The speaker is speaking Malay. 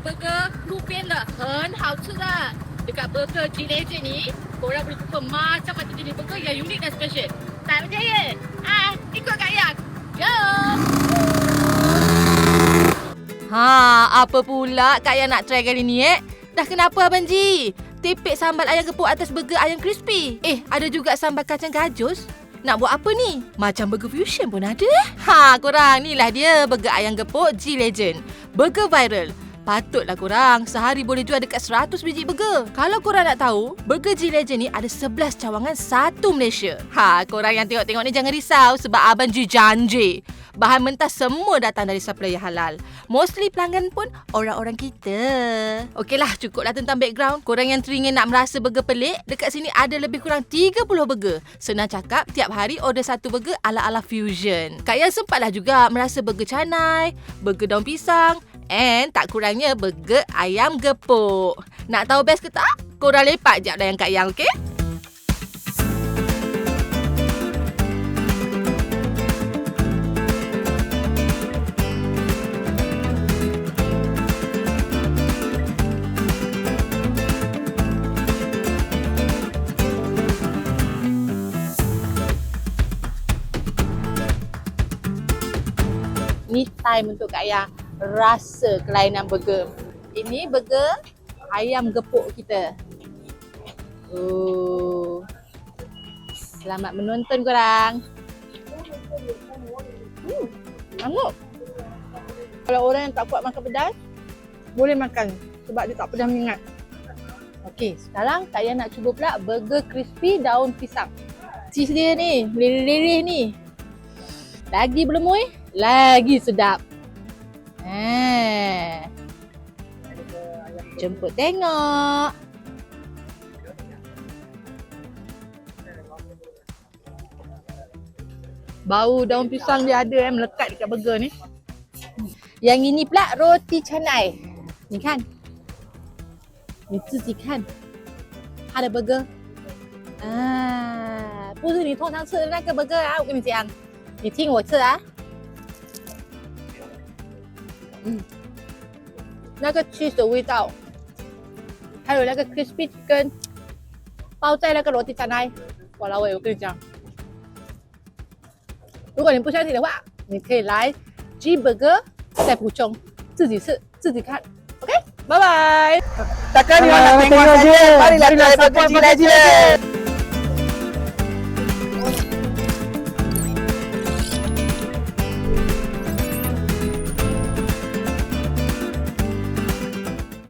burger 路边的很好吃的 dekat Burger G Legend ni korang boleh jumpa macam-macam jenis burger yang unik dan special. Tak percaya? Ikut Kak Yang. Jom! Apa pula Kak Yang nak try kali ni Dah kenapa Abang Ji? Tepek sambal ayam gepuk atas burger ayam crispy. Ada juga sambal kacang gajus. Nak buat apa ni? Macam burger fusion pun ada. Korang, inilah dia burger ayam gepuk G Legend. Burger viral. Patutlah korang sehari boleh jual dekat 100 biji burger. Kalau korang nak tahu, burger G Legend ni ada 11 cawangan satu Malaysia. Korang yang tengok-tengok ni jangan risau sebab Abang Ji janji. Bahan mentah semua datang dari supplier halal. Mostly pelanggan pun orang-orang kita. Okeylah, cukuplah tentang background. Korang yang teringin nak merasa burger pelik, dekat sini ada lebih kurang 30 burger. Senang cakap, tiap hari order satu burger ala-ala fusion. Kak Yang sempatlah juga merasa burger canai, burger daun pisang, and tak kurangnya burger ayam gepuk. Nak tahu best ke tak? Korang lepak jap layan Kak Yang, okey? Ni time untuk Kak Yang rasa kelainan burger. Ini burger ayam gepuk kita. Selamat menonton korang. Anggup. Kalau orang yang tak kuat makan pedas, boleh makan sebab dia tak pedas menyengat. Okey, sekarang Kak Yang nak cuba pula burger crispy daun pisang. Cheese dia ni, lirih-lirih ni. Lagi berlemui, lagi sedap. Jemput tengok. Bau daun pisang dia ada melekat dekat burger ni. Yang ini pula roti canai. Ni kan. Ni ziji kan. 它的 burger. 不是你通常吃的那个 burger 啊，我跟你讲。你听我吃啊。那个 cheese 的味道，还有那个 crispy chicken 包在那个 roti canai， 我老伟，我跟你讲，如果你不相信的话，你可以来 G Burger 再补充，自己吃自己看。OK， 拜拜。 Takkan ni nak tengok saja. Marilah try Burger G Legend.